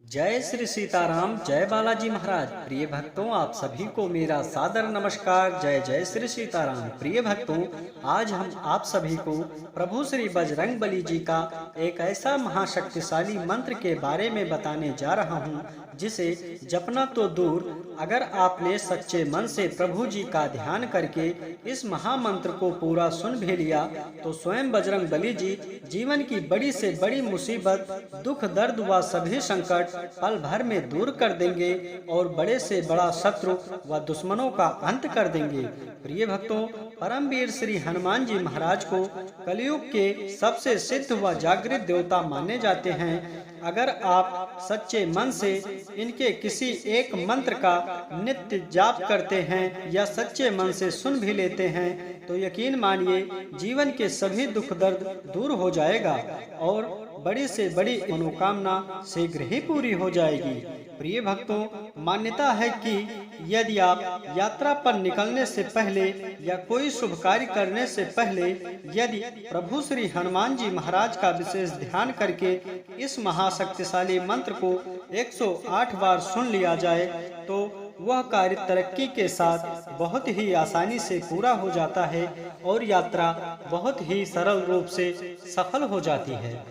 जय श्री सीताराम, जय बालाजी महाराज। प्रिय भक्तों, आप सभी को मेरा सादर नमस्कार। जय जय श्री सीताराम। प्रिय भक्तों, आज हम आप सभी को प्रभु श्री बजरंगबली जी का एक ऐसा महाशक्तिशाली मंत्र के बारे में बताने जा रहा हूँ जिसे जपना तो दूर, अगर आपने सच्चे मन से प्रभु जी का ध्यान करके इस महामंत्र को पूरा सुन भी लिया तो स्वयं बजरंगबली जी जीवन की बड़ी से बड़ी मुसीबत, दुख, दर्द व सभी संकट पल भर में दूर कर देंगे और बड़े से बड़ा शत्रु व दुश्मनों का अंत कर देंगे। प्रिय भक्तों, परमवीर श्री हनुमान जी महाराज को कलयुग के सबसे सिद्ध व जागृत देवता माने जाते हैं। अगर आप सच्चे मन से इनके किसी एक मंत्र का नित्य जाप करते हैं या सच्चे मन से सुन भी लेते हैं तो यकीन मानिए जीवन के सभी दुख दर्द दूर हो जाएगा और बड़ी से बड़ी मनोकामना शीघ्र ही पूरी हो जाएगी। प्रिय भक्तों, मान्यता है कि यदि आप यात्रा पर निकलने से पहले या कोई शुभ कार्य करने से पहले यदि प्रभु श्री हनुमान जी महाराज का विशेष ध्यान करके इस महाशक्तिशाली मंत्र को 108 बार सुन लिया जाए तो वह कार्य तरक्की के साथ बहुत ही आसानी से पूरा हो जाता है और यात्रा बहुत ही सरल रूप से सफल हो जाती है।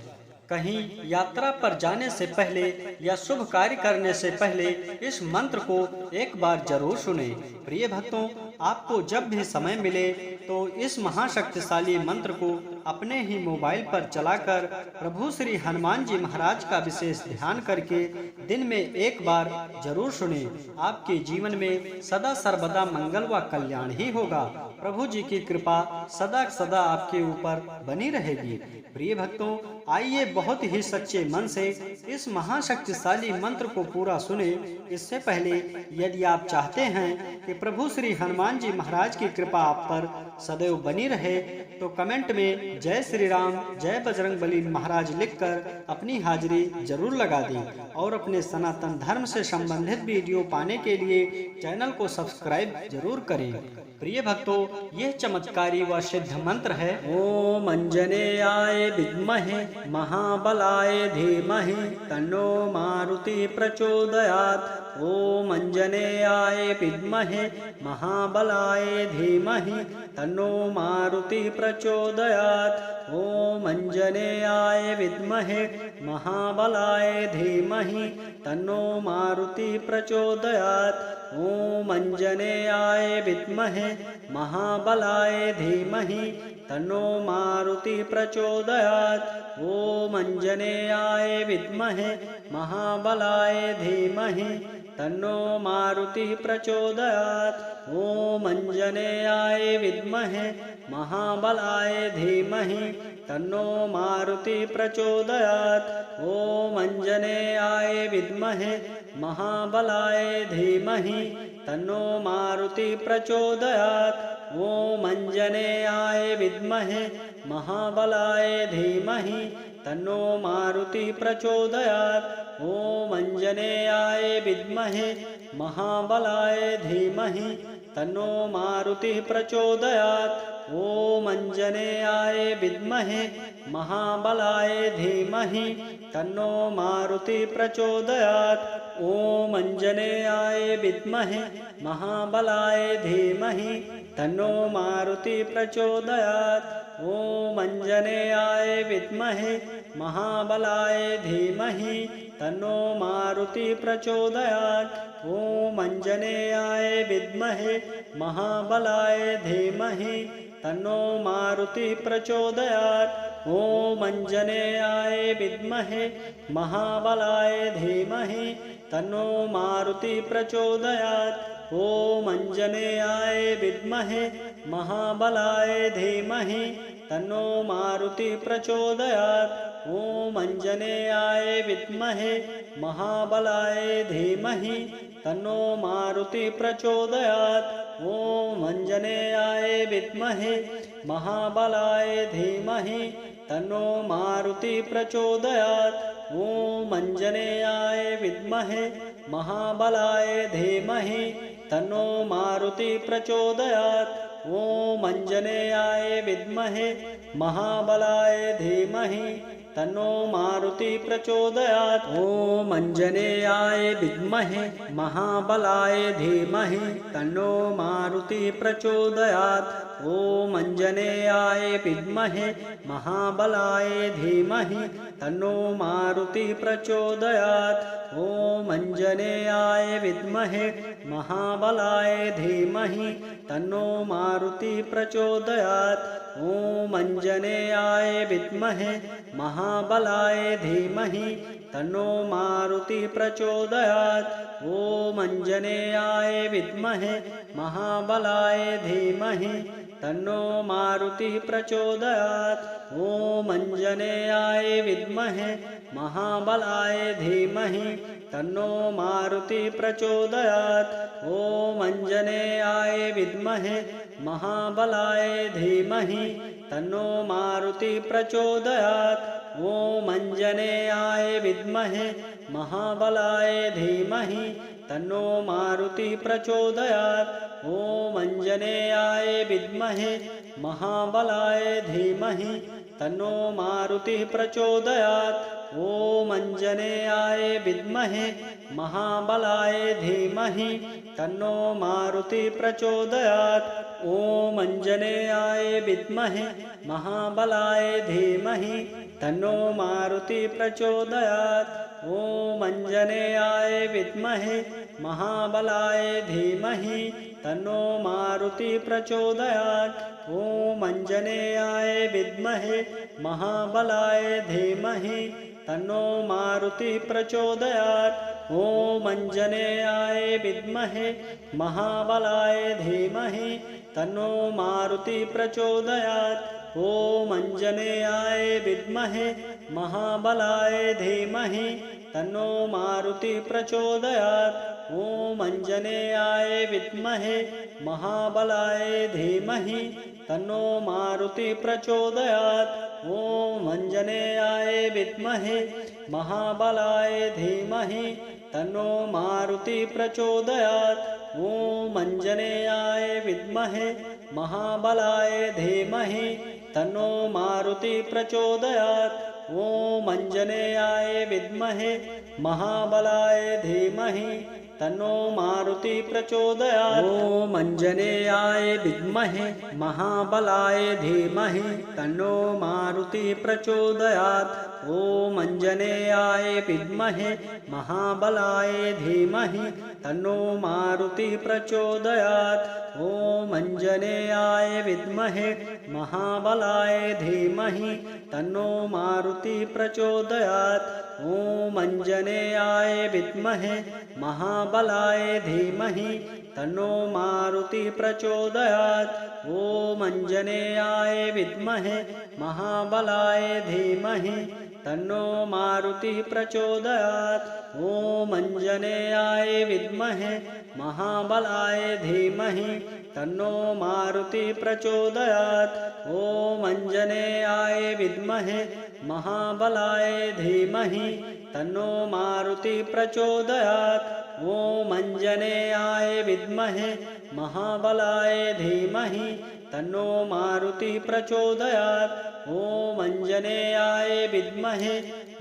कहीं यात्रा पर जाने से पहले या शुभ कार्य करने से पहले इस मंत्र को एक बार जरूर सुने। प्रिय भक्तों, आपको जब भी समय मिले तो इस महाशक्तिशाली मंत्र को अपने ही मोबाइल पर चलाकर प्रभु श्री हनुमान जी महाराज का विशेष ध्यान करके दिन में एक बार जरूर सुने। आपके जीवन में सदा सर्वदा मंगल व कल्याण ही होगा। प्रभु जी की कृपा सदा सदा आपके ऊपर बनी रहेगी। प्रिय भक्तों, आइए बहुत ही सच्चे मन से इस महाशक्तिशाली मंत्र को पूरा सुने। इससे पहले यदि आप चाहते हैं कि प्रभु श्री हनुमान जी महाराज की कृपा आप पर सदैव बनी रहे तो कमेंट में जय श्री राम, जय बजरंगबली महाराज लिखकर अपनी हाजिरी जरूर लगा दें और अपने सनातन धर्म से संबंधित वीडियो पाने के लिए चैनल को सब्सक्राइब जरूर करें। प्रिय भक्तों, यह चमत्कारी व सिद्ध मंत्र है। ओम अंजनेयाय विद्महे महाबलाय धीमहि तन्नो मारुति प्रचोदयात्। ओम अंजनेयाय विद्महे महाबलाय धीमहि तन्नो मारुति प्रचोदयात्। ओम अंजनेयाय विद्महे महाबलाय धीमहि तन्नो मारुति प्रचोदयात्। ओम अंजनेयाय विद्महे महाबलाय धीमहि तन्नो मारुति प्रचोदयात्। ओम अंजनेयाय विद्महे महाबलाय धीमहि तन्नो मारुति प्रचोदयात्। ओम अंजनेयाय विद्महे महाबलाय धीमहि तन्नो मारुति प्रचोदयात्। ओम अंजनेयाय विद्महे महाबलाय धीमहि तन्नो मारुति प्रचोदयात्। ओम अंजनेयाय विद्महे महाबलाय धीमहि तन्नो मारुति प्रचोदयात्। ओम अंजनेयाय विद्महे महाबलाय धीमहि तन्नो मारुति प्रचोदयात्। ओम अंजनेयाय विद्महे महाबलाय धीमहि तन्नो मारुति प्रचोदयात्। ओम अंजनेयाय विद्महे महाबलाय धीमहि तन्नो मारुति प्रचोदयात्। ओम अंजनेयाय विद्महे महाबलाय धीमहि तन्नो मारुति प्रचोदयात्। ओम अंजनेयाय विद्महे महाबलाय धीमहि तन्नो मारुति प्रचोदयात्। ओम अंजनेयाय विद्महे महाबलाय धीमहि तन्नो मारुति प्रचोदयात्। ओम अंजनेयाय विद्महे महाबलाय धीमहि तन्नो मारुति प्रचोदयात्। ओम अंजनेयाय विद्महे महाबलाय धीमहि तन्नो मारुति प्रचोदयात्। ओम अंजनेयाय विद्महे महाबलाय धीमहि तन्नो मारुति प्रचोदयात्। ओम अंजनेयाय विद्महे महाबलाय धीमहि तन्नो मारुति प्रचोदयात्। ओम अंजनेयाय विद्महे महाबलाय धीमहि तन्नो मारुति प्रचोदयात्। ॐ आञ्जनेयाय विद्महे महाबलाय धीमहि तन्नो मारुति प्रचोदयात्। ॐ आञ्जनेयाय विद्महे महाबलाय धीमहि तन्नो मारुति प्रचोदयात्। ॐ आञ्जनेयाय विद्महे महाबलाय धीमहि तन्नो मारुति प्रचोदयात्। ॐ आञ्जनेयाय विद्महे महाबलाय धीमहि तन्नो मारुति प्रचोदयात्। ॐ आञ्जनेयाय विद्महे महाबलाय धीमहि तन्नो मारुति प्रचोदयात्। ॐ आञ्जनेयाय विद्महे महाबलाय धीमहि तन्नो मारुति प्रचोदयात्। ॐ आञ्जनेयाय विद्महे महाबलाय धीमहि तन्नो मारुति प्रचोदयात्। ॐ आञ्जनेयाय विद्महे महाबलाय धीमहि तन्नो मारुति प्रचोदयात्। ॐ आञ्जनेयाय विद्महे महाबलाय धीमहि तन्नो मारुति प्रचोदयात्। ॐ आञ्जनेयाय विद्महे महाबलाय धीमहि तन्नो मारुति प्रचोदयात्। ॐ आञ्जनेयाय विद्महे महाबलाय धीमहि तन्नो मारुति प्रचोदयात्। ॐ आञ्जनेयाय विद्महे महाबलाय धीमहि तन्नो मारुति प्रचोदयात्। ॐ आञ्जनेयाय विद्महे महाबलाय धीमहि तन्नो मारुति प्रचोदयात्। ॐ आञ्जनेयाय विद्महे महाबलाय धीमहि तन्नो मारुति प्रचोदयात्। ॐ आञ्जनेयाय विद्महे महाबलाय धीमहि तन्नो मारुति प्रचोदयात्। ॐ आञ्जनेयाय विद्महे महाबलाय धीमहि तन्नो मारुति प्रचोदयात्। ॐ आञ्जनेयाय विद्महे महाबलाय धीमहि तन्नो मारुति प्रचोदयात्। ॐ आञ्जनेयाय विद्महे महाबलाय धीमहि तन्नो मारुति प्रचोदयात्। ॐ आञ्जनेयाय विद्महे महाबलाय धीमहि तन्नो मारुति प्रचोदयात्। ॐ आञ्जनेयाय विद्महे महाबलाय धीमहि तन्नो मारुति प्रचोदयात्। ॐ आञ्जनेयाय विद्महे महाबलाय धीमहि तन्नो मारुति प्रचोदयात्। ॐ आञ्जनेयाय विद्महे महाबलाय धीमहि तन्नो मारुति प्रचोदयात्। ॐ आञ्जनेयाय विद्महे महाबलाय धीमहि तन्नो मारुति प्रचोदयात्। ॐ आञ्जनेयाय विद्महे महाबलाय धीमहि तन्नो मारुति प्रचोदयात्। ॐ आञ्जनेयाय विद्महे महाबलाय धीमहि तन्नो मारुति प्रचोदयात्। ॐ आञ्जनेयाय विद्महे महाबलाय धीमहि तन्नो मारुति प्रचोदयात्। ॐ आञ्जनेयाय विद्महे महाबलाय धीमहि तन्नो मारुति प्रचोदयात्। ॐ आञ्जनेयाय विद्महे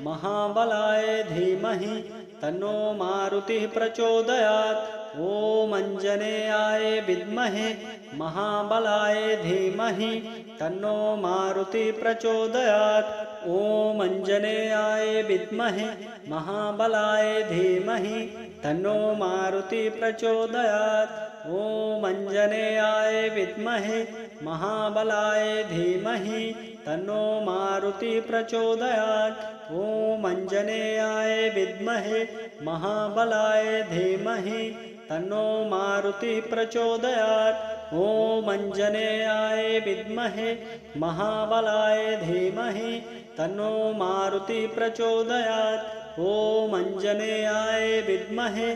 महाबलाय धीमहि तन्नो मारुति प्रचोदयात्। ॐ आञ्जनेयाय विद्महे महाबलाय धीमहि तन्नो मारुति प्रचोदयात्। ॐ आञ्जनेयाय विद्महे महाबलाय धीमहि तन्नो मारुति प्रचोदयात्। ॐ आञ्जनेयाय विद्महे महाबलाय धीमहि तन्नो मारुति प्रचोदयात्। ॐ आञ्जनेयाय विद्महे महाबलाय धीमहि तन्नो मारुति प्रचोदयात्। ॐ आञ्जनेयाय विद्महे महाबलाय धीमहि तन्नो मारुति प्रचोदयात्। ॐ आञ्जनेयाय विद्महे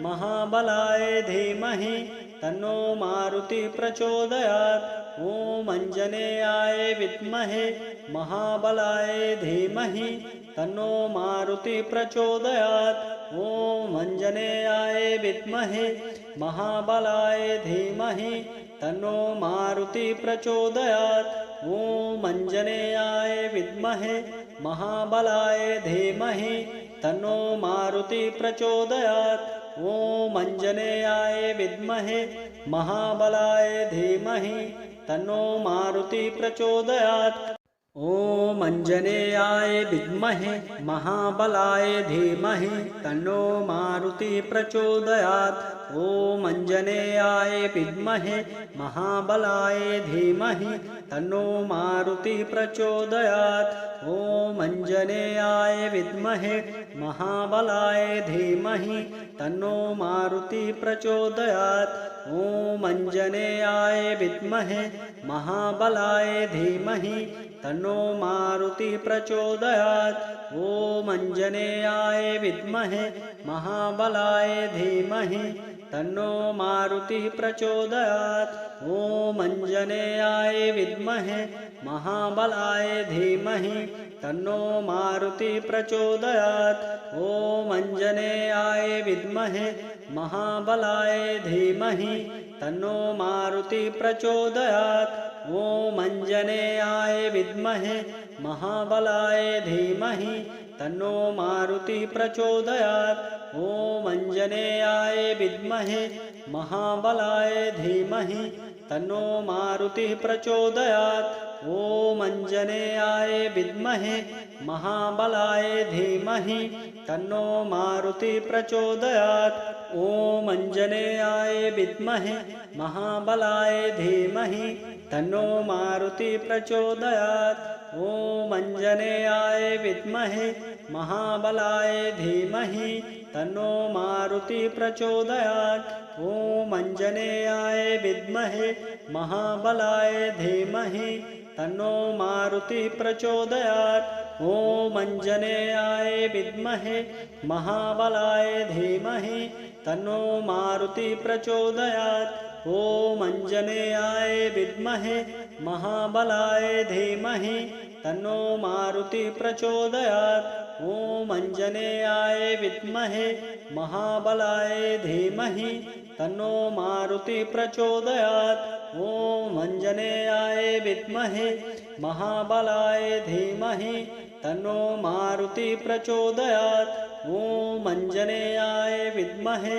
महाबलाय धीमहि तन्नो मारुति प्रचोदयात्। ॐ आञ्जनेयाय विद्महे महाबलाय धीमहि तन्नो मारुति प्रचोदयात्। ॐ आञ्जनेयाय विद्महे महाबलाय धीमहि तन्नो मारुति प्रचोदयात्। ॐ आञ्जनेयाय विद्महे महाबलाय धीमहि तन्नो मारुति प्रचोदयात्। ॐ आञ्जनेयाय विद्महे महाबलाय धीमहि तन्नो मारुति प्रचोदयात्। ॐ आञ्जनेयाय विद्महे महाबलाय धीमहि तन्नो मारुति प्रचोदयात्। ॐ आञ्जनेयाय विद्महे महाबलाय धीमहि तन्नो मारुति प्रचोदयात्। ॐ आञ्जनेयाय विद्महे महाबलाय धीमहि तन्नो मारुति प्रचोदयात्। ॐ आञ्जनेयाय विद्महे महाबलाय धीमहि तन्नो मारुति प्रचोदयात्। ॐ आञ्जनेयाय विद्महे महाबलाय धीमहि तन्नो मारुति प्रचोदयात्। ॐ आञ्जनेयाय विद्महे महाबलाय धीमहि तन्नो मारुति प्रचोदयात्। ॐ आञ्जनेयाय विद्महे महाबलाय धीमहि तन्नो मारुति प्रचोदयात्। ॐ आञ्जनेयाय विद्महे महाबलाय धीमहि तन्नो मारुति प्रचोदयात्। ॐ आञ्जनेयाय विद्महे महाबलाय धीमहि तन्नो मारुति प्रचोदयात्। ॐ आञ्जनेयाय विद्महे महाबलाय धीमहि तन्नो मारुति प्रचोदयात्। ॐ आञ्जनेयाय विद्महे महाबलाय धीमहि तन्नो मारुति प्रचोदयात्। ॐ आञ्जनेयाय विद्महे महाबलाय धीमहि तन्नो मारुति प्रचोदयात्। ॐ आञ्जनेयाय विद्महे महाबलाय धीमहि तन्नो मारुति प्रचोदयात्। ॐ आञ्जनेयाय विद्महे महाबलाय धीमहि तन्नो मारुति प्रचोदयात्। ॐ आञ्जनेयाय विद्महे महाबलाय धीमहि तन्नो मारुति प्रचोदयात्। ॐ आञ्जनेयाय विद्महे महाबलाय धीमहि तन्नो मारुति प्रचोदयात्। ॐ आञ्जनेयाय विद्महे महाबलाय धीमहि तन्नो मारुति प्रचोदयात्। ॐ आञ्जनेयाय विद्महे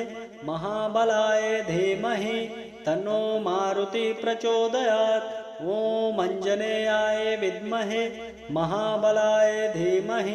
महाबलाय धीमहि तन्नो मारुति प्रचोदयात्। ॐ आञ्जनेयाय विद्महे महाबलाय धीमहि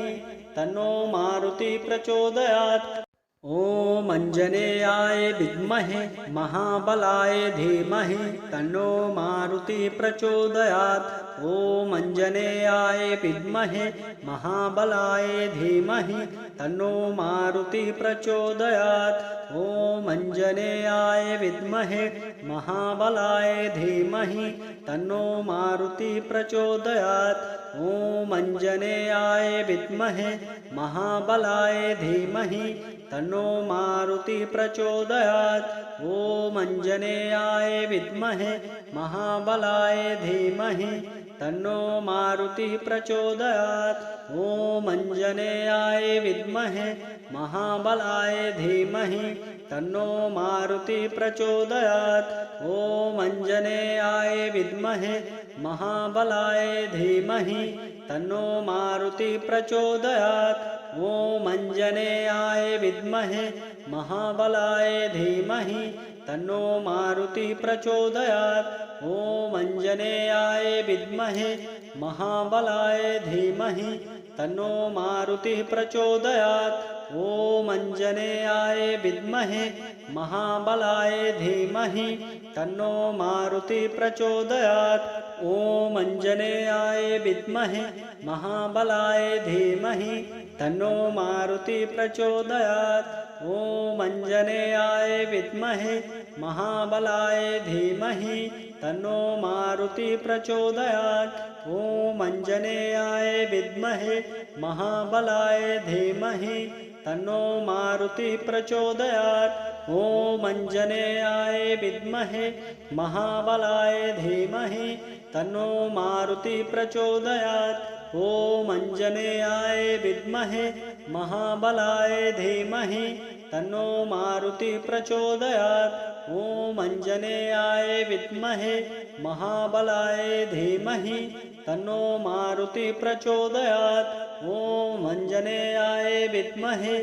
तन्नो मारुति प्रचोदयात्। ॐ आञ्जनेयाय विद्महे महाबलाय धीमहि तन्नो मारुति प्रचोदयात्। ॐ आञ्जनेयाय विद्महे महाबलाय धीमहि तन्नो मारुति प्रचोदयात्। ॐ आञ्जनेयाय विद्महे महाबलाय धीमहि तन्नो मारुति प्रचोदयात्। ॐ आञ्जनेयाय विद्महे महाबलाय धीमहि तन्नो मारुति प्रचोदयात्। ॐ आञ्जनेयाय विद्महे महाबलाय धीमहि तन्नो मारुति प्रचोदयात्। ॐ आञ्जनेयाय विद्महे महाबलाय धीमहि तन्नो मारुति प्रचोदयात्। ॐ आञ्जनेयाय विद्महे महाबलाय धीमहि तन्नो मारुति प्रचोदयात्। ॐ आञ्जनेयाय विद्महे महाबलाय धीमहि तन्नो मारुति प्रचोदयात्। ॐ आञ्जनेयाय विद्महे महाबलाय धीमहि तन्नो मारुति प्रचोदयात्। ॐ आञ्जनेयाय विद्महे महाबलाय धीमहि तन्नो मारुति प्रचोदयात्। ॐ आञ्जनेयाय विद्महे महाबलाय धीमहि तन्नो मारुति प्रचोदयात्। ॐ आञ्जनेयाय विद्महे महाबलाय धीमहि तन्नो मारुति प्रचोदयात्। ॐ आञ्जनेयाय विद्महे महाबलाय धीमहि तन्नो मारुति प्रचोदयात्। ॐ आञ्जनेयाय विद्महे महाबलाय धीमहि तन्नो मारुति प्रचोदयात्। ॐ आञ्जनेयाय विद्महे महाबलाय धीमहि तन्नो मारुति प्रचोदयात्। ॐ आञ्जनेयाय विद्महे महाबलाय धीमहि तन्नो मारुति प्रचोदयात्। ॐ आञ्जनेयाय विद्महे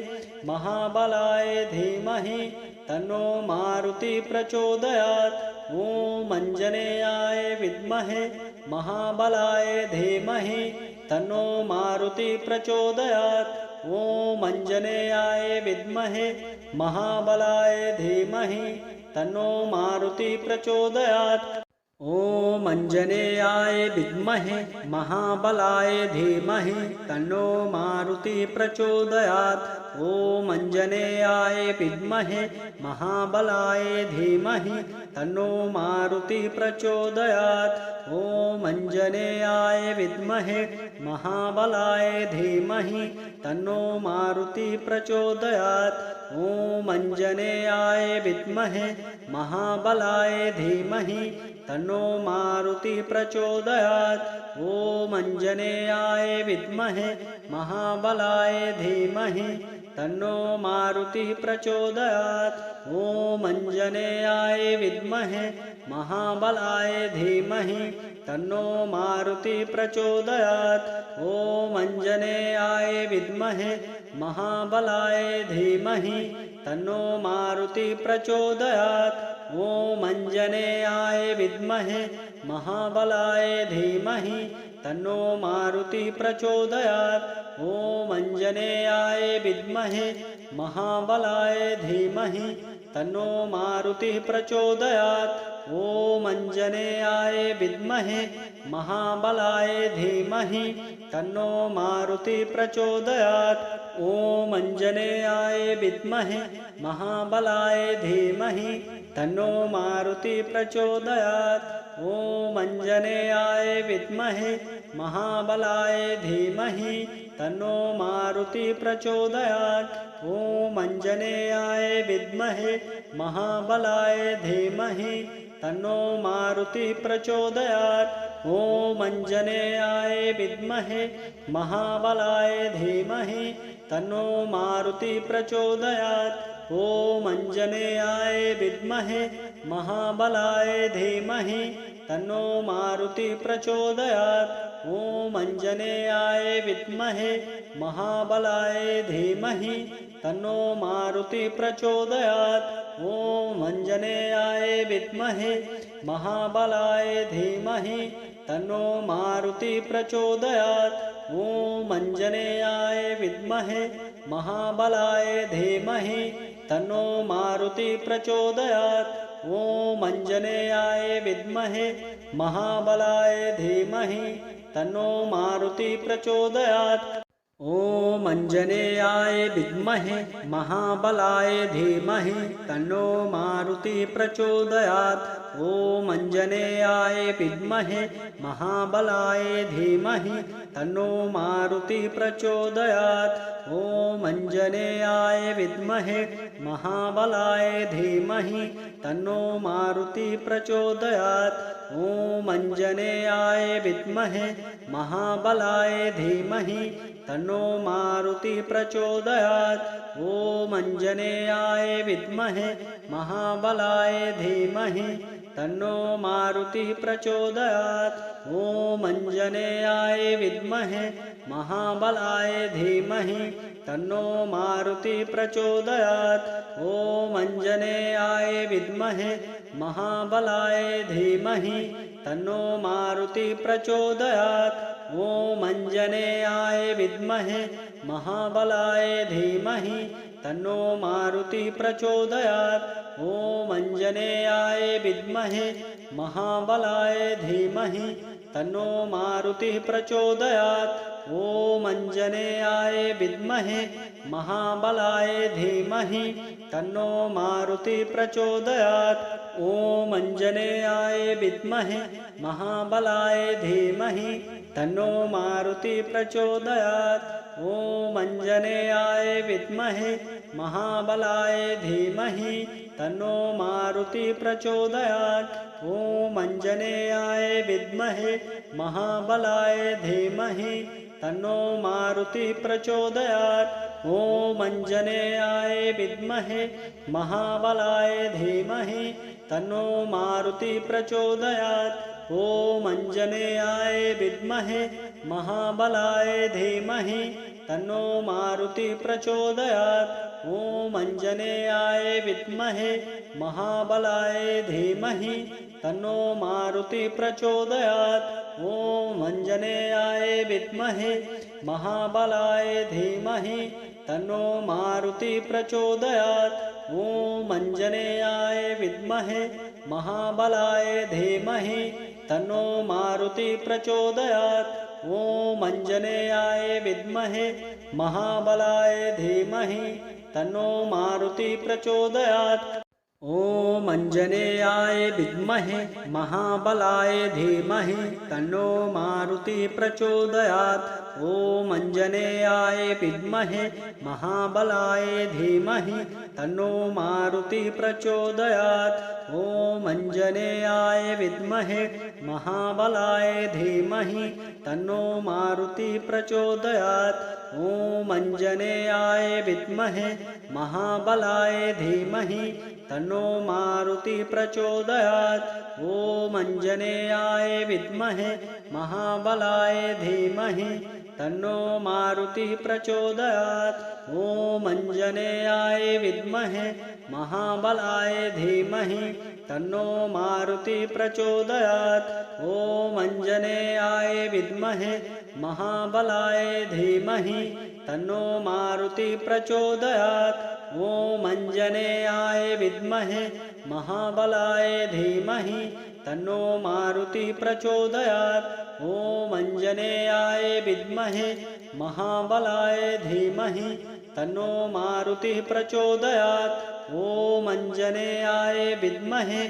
महाबलाय धीमहि तन्नो मारुति प्रचोदयात्। ॐ आञ्जनेयाय विद्महे महाबलाय धीमहि तन्नो मारुति प्रचोदयात्। ॐ आञ्जनेयाय विद्महे महाबलाय धीमहि तन्नो मारुति प्रचोदयात्। ॐ आञ्जनेयाय विद्महे महाबलाय धीमहि तन्नो मारुति प्रचोदयात्। ॐ आञ्जनेयाय विद्महे महाबलाय धीमहि तन्नो मारुति प्रचोदयात्। ॐ आञ्जनेयाय विद्महे महाबलाय धीमहि तन्नो मारुति प्रचोदयात्। ॐ आञ्जनेयाय विद्महे महाबलाय धीमहि तन्नो मारुति प्रचोदयात्। ॐ आञ्जनेयाय विद्महे महाबलाय धीमहि तन्नो मारुति प्रचोदयात्। ॐ आञ्जनेयाय विद्महे महाबलाय धीमहि तन्नो मारुति प्रचोदयात्। ॐ आञ्जनेयाय विद्महे महाबलाय धीमहि तन्नो मारुति प्रचोदयात्। ॐ आञ्जनेयाय विद्महे महाबलाय धीमहि तन्नो मारुति प्रचोदयात्। ॐ आञ्जनेयाय विद्महे महाबलाय धीमहि तन्नो मारुति प्रचोदयात्। ॐ आञ्जनेयाय विद्महे महाबलाय धीमहि तन्नो मारुति प्रचोदयात्। ॐ आञ्जनेयाय विद्महे महाबलाय धीमहि तन्नो मारुति प्रचोदयात्। ॐ आञ्जनेयाय विद्महे महाबलाय धीमहि तन्नो मारुति प्रचोदयात्। ॐ आञ्जनेयाय विद्महे महाबलाय धीमहि तन्नो मारुति प्रचोदयात्। ॐ आञ्जनेयाय विद्महे महाबलाय धीमहि तन्नो मारुति प्रचोदयात्। ॐ आञ्जनेयाय विद्महे महाबलाय धीमहि तन्नो मारुति प्रचोदयात्। ॐ आञ्जनेयाय विद्महे महाबलाय धीमहि तन्नो मारुति प्रचोदयात्। ॐ आञ्जनेयाय विद्महे महाबलाय धीमहि तन्नो मारुति प्रचोदयात्। ॐ आञ्जनेयाय विद्महे महाबलाय धीमहि तन्नो मारुति प्रचोदयात्। ॐ आञ्जनेयाय विद्महे महाबलाय धीमहि तन्नो मारुति प्रचोदयात्। ॐ आञ्जनेयाय विद्महे महाबलाय धीमहि तन्नो मारुति प्रचोदयात्। ॐ आञ्जनेयाय विद्महे महाबलाय धीमहि तन्नो मारुति प्रचोदयात्। ॐ आञ्जनेयाय विद्महे महाबलाय धीमहि तन्नो मारुति प्रचोदयात्। ॐ आञ्जनेयाय विद्महे महाबलाय धीमहि तन्नो मारुति प्रचोदयात्। ॐ आञ्जनेयाय विद्महे महाबलाय धीमहि तन्नो मारुति प्रचोदयात्। ॐ आञ्जनेयाय विद्महे महाबलाय धीमहि तन्नो मारुति प्रचोदयात्। ॐ आञ्जनेयाय विद्महे महाबलाय धीमहि तन्नो मारुति प्रचोदयात्। ॐ आञ्जनेयाय विद्महे महाबलाय धीमहि तन्नो मारुति प्रचोदयात्। ॐ आञ्जनेयाय विद्महे महाबलाय धीमहि तन्नो मारुति प्रचोदयात्। ॐ आञ्जनेयाय विद्महे महाबलाय धीमहि तन्नो मारुति प्रचोदयात्। ॐ आञ्जनेयाय विद्महे महाबलाय धीमहि तन्नो मारुति प्रचोदयात्। ॐ आञ्जनेयाय विद्महे महाबलाय धीमहि तन्नो मारुति प्रचोदयात्। ॐ आञ्जनेयाय विद्महे महाबलाय धीमहि तन्नो मारुति प्रचोदयात्। ॐ आञ्जनेयाय विद्महे महाबलाय धीमहि तन्नो मारुति प्रचोदयात्। ॐ आञ्जनेयाय विद्महे महाबलाय धीमहि तन्नो मारुति प्रचोदयात्। ॐ आञ्जनेयाय विद्महे महाबलाय धीमहि तन्नो मारुति प्रचोदयात्। ॐ आञ्जनेयाय विद्महे महाबलाय धीमहि तन्नो मारुति प्रचोदयात्। ॐ आञ्जनेयाय विद्महे महाबलाय धीमहि तन्नो मारुति प्रचोदयात्। ॐ आञ्जनेयाय विद्महे महाबलाय धीमहि तन्नो मारुति प्रचोदयात्। ॐ आञ्जनेयाय विद्महे महाबलाय धीमहि तन्नो मारुति प्रचोदयात्। ॐ आञ्जनेयाय विद्महे महाबलाय धीमहि तन्नो मारुति प्रचोदयात्। ॐ आञ्जनेयाय विद्महे महाबलाय धीमहि तन्नो मारुति प्रचोदयात्। ॐ आञ्जनेयाय विद्महे महाबलाय धीमहि तन्नो मारुति प्रचोदयात्। ॐ आञ्जनेयाय विद्महे महाबलाय धीमहि तन्नो मारुति प्रचोदयात्। ॐ आञ्जनेयाय विद्महे महाबलाय धीमहि तन्नो मारुति प्रचोदयात्। ॐ आञ्जनेयाय विद्महे महाबलाय धीमहि तन्नो मारुति प्रचोदयात्। ॐ आञ्जनेयाय विद्महे महाबलाय धीमहि तन्नो मारुति प्रचोदयात्। ॐ आञ्जनेयाय विद्महे महाबलाय धीमहि तन्नो मारुति प्रचोदयात्। ॐ आञ्जनेयाय विद्महे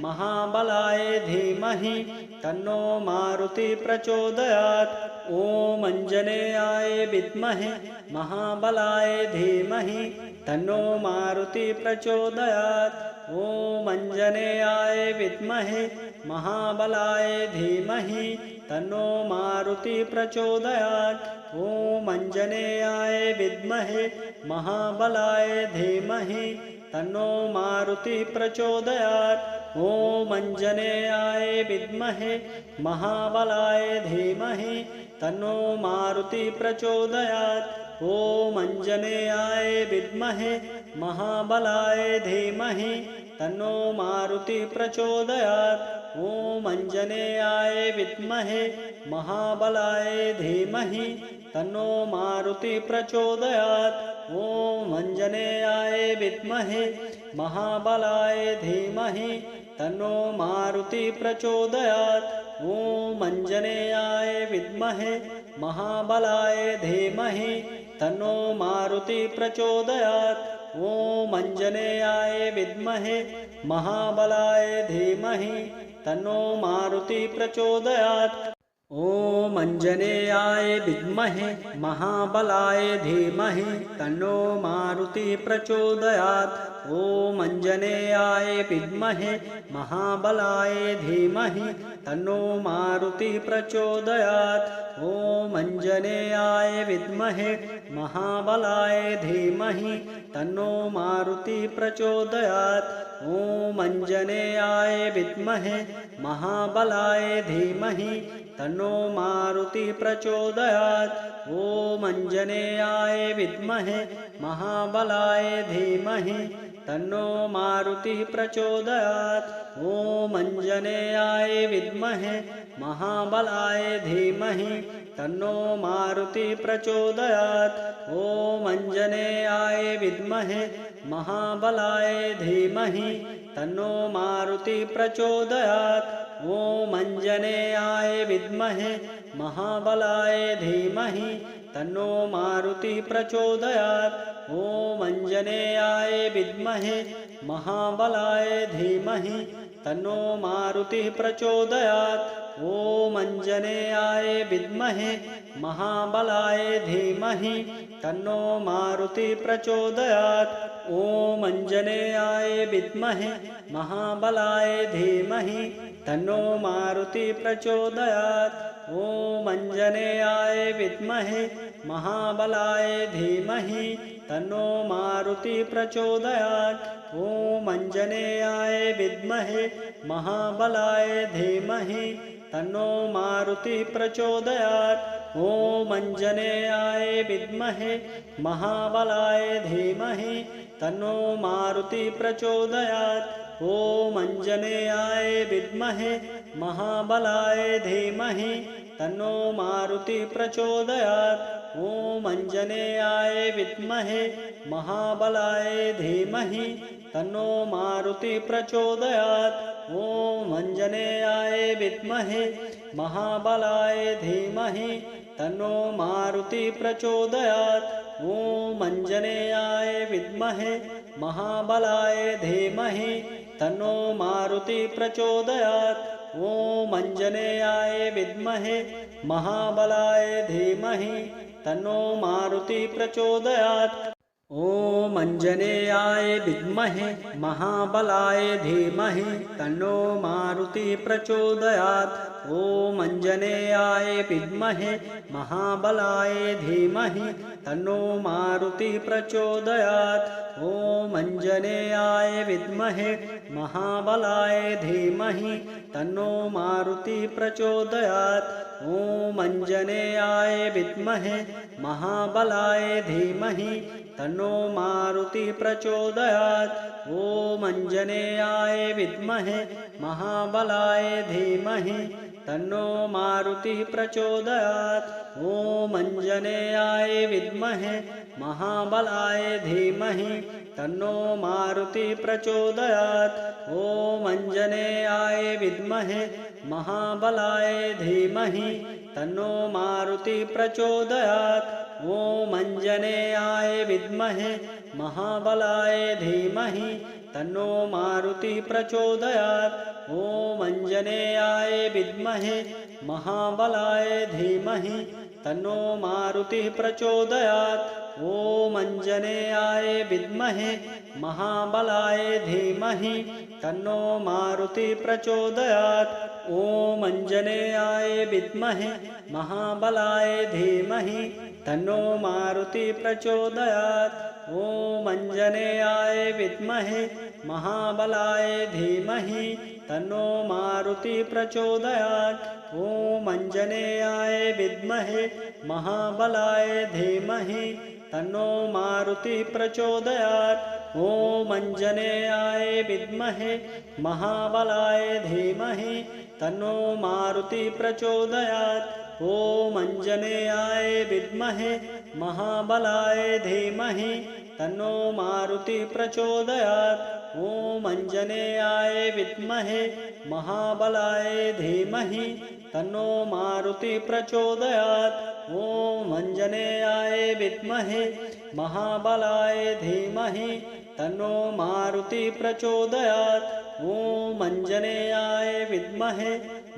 महाबलाय धीमहि तन्नो मारुति प्रचोदयात्। ॐ आञ्जनेयाय विद्महे महाबलाय धीमहि तन्नो मारुति प्रचोदयात्। ॐ आञ्जनेयाय विद्महे महाबलाय धीमहि तन्नो मारुति प्रचोदयात्। ॐ आञ्जनेयाय विद्महे महाबलाय धीमहि तन्नो मारुति प्रचोदयात्। ॐ आञ्जनेयाय विद्महे महाबलाय धीमहि तन्नो मारुति प्रचोदयात्। ॐ आञ्जनेयाय विद्महे महाबलाय धीमहि तन्नो मारुति प्रचोदयात्। ॐ आञ्जनेयाय विद्महे महाबलाय धीमहि तन्नो मारुति प्रचोदयात्। ॐ आञ्जनेयाय विद्महे महाबलाय धीमहि तन्नो मारुति प्रचोदयात्। ॐ आञ्जनेयाय विद्महे महाबलाय धीमहि तन्नो मारुति प्रचोदयात्। ॐ आञ्जनेयाय विद्महे महाबलाय धीमहि तन्नो मारुति प्रचोदयात्। ॐ आञ्जनेयाय विद्महे महाबलाय धीमहि तन्नो मारुति प्रचोदयात्। ॐ आञ्जनेयाय विद्महे महाबलाय धीमहि तन्नो मारुति प्रचोदयात्। ॐ आञ्जनेयाय विद्महे महाबलाय धीमहि तन्नो मारुति प्रचोदयात्। ॐ आञ्जनेयाय विद्महे महाबलाय धीमहि तन्नो मारुति प्रचोदयात्। ॐ आञ्जनेयाय विद्महे महाबलाय धीमहि तन्नो मारुति प्रचोदयात्। ॐ आञ्जनेयाय विद्महे महाबलाय धीमहि तन्नो मारुति प्रचोदयात्। ॐ आञ्जनेयाय विद्महे महाबलाय धीमहि तन्नो मारुति प्रचोदयात्। ॐ आञ्जनेयाय विद्महे महाबलाय धीमहि तन्नो मारुति प्रचोदयात्। ॐ आञ्जनेयाय विद्महे महाबलाय धीमहि तन्नो मारुति प्रचोदयात्। ॐ आञ्जनेयाय विद्महे महाबलाय धीमहि तन्नो मारुति प्रचोदयात्। ॐ आञ्जनेयाय विद्महे महाबलाय धीमहि तन्नो मारुति प्रचोदयात्। ॐ आञ्जनेयाय विद्महे महाबलाय धीमहि तन्नो मारुति प्रचोदयात्। ॐ आञ्जनेयाय विद्महे महाबलाय धीमहि तन्नो मारुति प्रचोदयात्। ॐ आञ्जनेयाय विद्महे महाबलाय धीमहि तन्नो मारुति प्रचोदयात्। ॐ आञ्जनेयाय विद्महे महाबलाय धीमहि तन्नो मारुति प्रचोदयात्। ॐ आञ्जनेयाय विद्महे महाबलाय धीमहि तन्नो मारुति प्रचोदयात्। ॐ आञ्जनेयाय विद्महे महाबलाय धीमहि तन्नो मारुति प्रचोदयात्। ॐ आञ्जनेयाय विद्महे महाबलाय धीमहि तन्नो मारुति प्रचोदयात्। ॐ आञ्जनेयाय विद्महे महाबलाय धीमहि तन्नो मारुति प्रचोदयात्। ॐ आञ्जनेयाय विद्महे महाबलाय धीमहि तन्नो मारुति प्रचोदयात्। ॐ आञ्जनेयाय विद्महे महाबलाय धीमहि तन्नो मारुति प्रचोदयात्। ॐ आञ्जनेयाय विद्महे महाबलाय धीमहि तन्नो मारुति प्रचोदयात्। ॐ आञ्जनेयाय विद्महे महाबलाय धीमहि तन्नो मारुति प्रचोदयात्। ॐ आञ्जनेयाय विद्महे महाबलाय धीमहि तन्नो मारुति प्रचोदयात्। ॐ आञ्जनेयाय विद्महे महाबलाय धीमहि तन्नो मारुति प्रचोदयात्। ॐ आञ्जनेयाय विद्महे महाबलाय धीमहि तन्नो मारुति प्रचोदयात्। ॐ आञ्जनेयाय विद्महे महाबलाय धीमहि तन्नो मारुति प्रचोदयात्। ॐ आञ्जनेयाय विद्महे महाबलाय धीमहि तन्नो मारुति प्रचोदयात्। ॐ आञ्जनेयाय विद्महे महाबलाय धीमहि तन्नो मारुति प्रचोदयात्। ॐ आञ्जनेयाय विद्महे महाबलाय धीमहि तन्नो मारुति प्रचोदयात्। ॐ आञ्जनेयाय विद्महे महाबलाय धीमहि तन्नो मारुति प्रचोदयात्। ॐ आञ्जनेयाय विद्महे महाबलाय धीमहि तन्नो मारुति प्रचोदयात्। ॐ आञ्जनेयाय विद्महे महाबलाय धीमहि तन्नो मारुति प्रचोदयात्। ॐ आञ्जनेयाय विद्महे महाबलाय धीमहि तन्नो मारुति प्रचोदयात्। ॐ आञ्जनेयाय विद्महे महाबलाय धीमहि तन्नो मारुति प्रचोदयात्। ॐ आञ्जनेयाय विद्महे महाबलाय धीमहि तन्नो मारुति प्रचोदयात्। ॐ आञ्जनेयाय विद्महे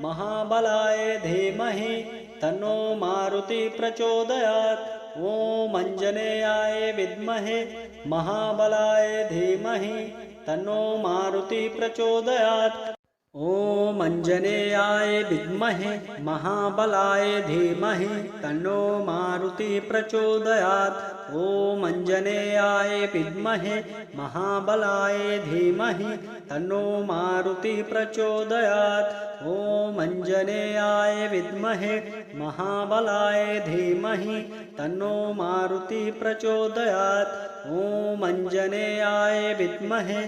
महाबलाय धीमहि तन्नो मारुति प्रचोदयात्। ॐ आञ्जनेयाय विद्महे महाबलाय धीमहि तन्नो मारुति प्रचोदयात्। ॐ आञ्जनेयाय विद्महे महाबलाय धीमहि तन्नो मारुति प्रचोदयात्। ॐ आञ्जनेयाय विद्महे महाबलाय धीमहि तन्नो मारुति प्रचोदयात्। ॐ आञ्जनेयाय विद्महे महाबलाय धीमहि तन्नो मारुति प्रचोदयात्। ॐ आञ्जनेयाय विद्महे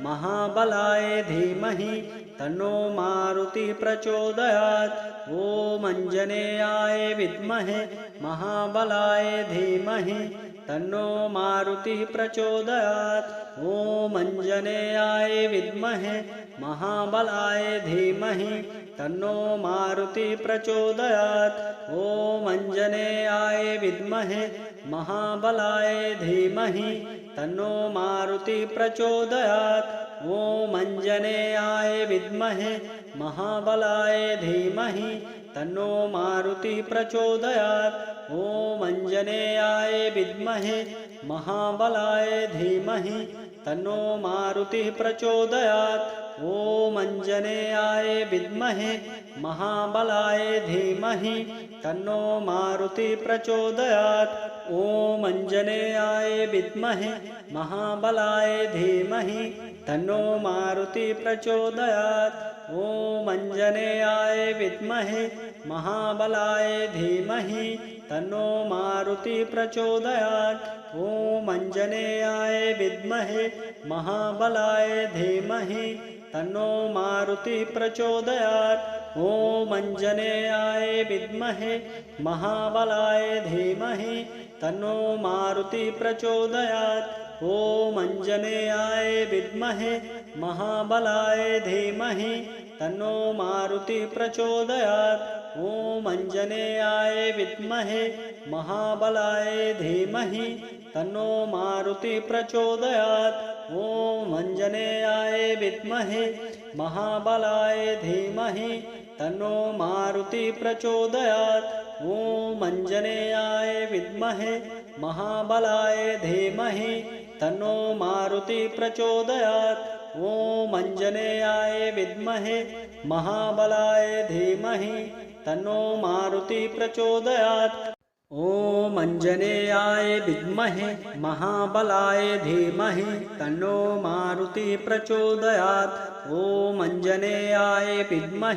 महाबलाय धीमहि तन्नो मारुति प्रचोदयात्। ॐ आञ्जनेयाय विद्महे महाबलाय धीमहि तन्नो मारुति प्रचोदयात्। ॐ आञ्जनेयाय विद्महे महाबलाय धीमहि तन्नो मारुति प्रचोदयात्। ॐ आञ्जनेयाय विद्महे महाबलाय धीमहि तन्नो मारुति प्रचोदयात्। ॐ आञ्जनेयाय विद्महे महाबलाय धीमहि तन्नो मारुति प्रचोदयात्। ॐ आञ्जनेयाय विद्महे महाबलाय धीमहि तन्नो मारुति प्रचोदयात्। ॐ आञ्जनेयाय विद्महे महाबलाय धीमहि तन्नो मारुति प्रचोदयात्। ॐ अंजनेयाय विद्महे महाबलाय धीमहि तन्नो मारुति प्रचोदयात्। ॐ अंजनेयाय विद्महे महाबलाय धीमहि तन्नो मारुति प्रचोदयात्। ॐ अंजनेयाय विद्महे महाबलाय धीमहि तन्नो मारुति प्रचोदयात्। ॐ अंजनेयाय विद्महे महाबलाय धीमहि तन्नो मारुति प्रचोदयात्। ॐ अंजनेयाय विद्महे महाबलाय धीमहि तन्नो मारुति प्रचोदयात्। ॐ अंजनेयाय विद्महे महाबलाय धीमहि तन्नो मारुति प्रचोदयात्। ॐ अंजनेयाय विद्महे महाबलाय धीमहि तन्नो मारुति प्रचोदयात्। ॐ अंजनेयाय विद्महे महाबलाय धीमहि तन्नो मारुति प्रचोदयात्। ॐ अंजनेयाय विद्महे महाबलाय धीमहि तन्नो मारुति प्रचोदयात्। ॐ अंजनेयाय विद्महे महाबलाय धीमहि तन्नो मारुति प्रचोदयात्। ॐ अंजनेयाय विद्महे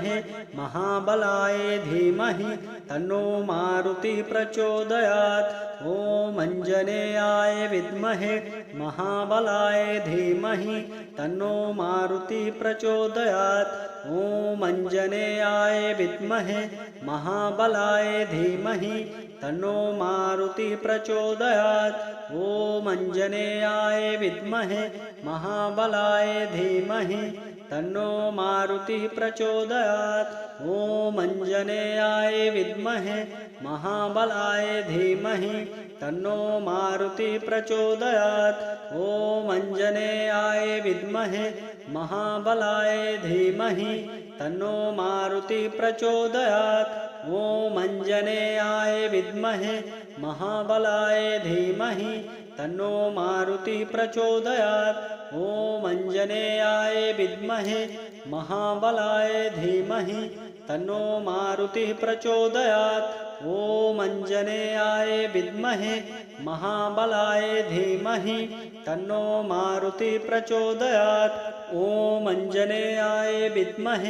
महाबलाय धीमहि तन्नो मारुति प्रचोदयात्। ॐ अंजनेयाय विद्महे महाबलाय धीमहि तन्नो मारुति प्रचोदयात्। ॐ अंजनेयाय विद्महे महाबलाय धीमहि तन्नो मारुति प्रचोदयात्। ॐ अंजनेयाय विद्महे महाबलाय धीमहि तन्नो मारुति प्रचोदयात्। ॐ अंजनेयाय विद्महे महाबलाय धीमहि तन्नो मारुति प्रचोदयात्। ॐ अंजनेयाय विद्महे महाबलाय धीमहि तन्नो मारुति प्रचोदयात्। ॐ अंजनेयाय विद्महे महाबलाय धीमहि तन्नो मारुति प्रचोदयात्। ॐ अंजनेयाय विद्महे महाबलाय धीमहि तन्नो मारुति प्रचोदयात्। ॐ अंजनेयाय विद्महे महाबलाय धीमहि तन्नो मारुति प्रचोदयात्। ॐ अंजनेयाय विद्महे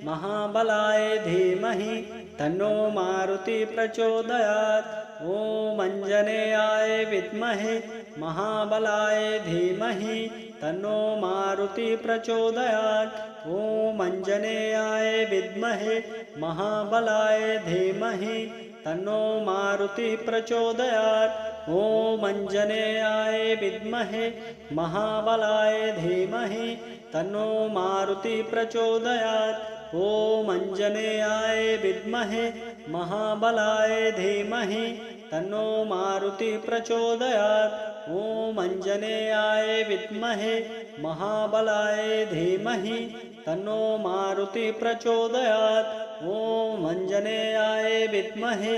महाबलाय धीमहि तन्नो मारुति प्रचोदयात्। ॐ अंजनेयाय विद्महे महाबलाय धीमहि तन्नो मारुति प्रचोदयात्। ॐ अंजनेयाय विद्महे महाबलाय धीमहि तन्नो मारुति प्रचोदयात्। ॐ अंजनेयाय विद्महे महाबलाय धीमहि तन्नो मारुति प्रचोदयात्। ॐ अंजनेयाय विद्महे महाबलाय धीमहि तन्नो मारुति प्रचोदयात्। ॐ अंजनेयाय विद्महे महाबलाय धीमहि तन्नो मारुति प्रचोदयात्। ॐ अंजनेयाय विद्महे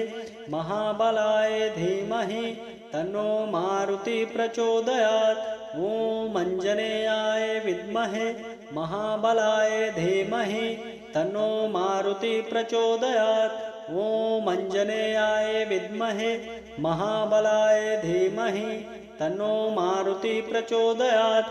महाबलाय धीमहि तन्नो मारुति प्रचोदयात्। ॐ अंजनेयाय विद्महे महाबलाय धीमहि तन्नो मारुति प्रचोदयात्। ॐ अंजनेयाय विद्महे महाबलाय धीमहि तन्नो मारुति प्रचोदयात्।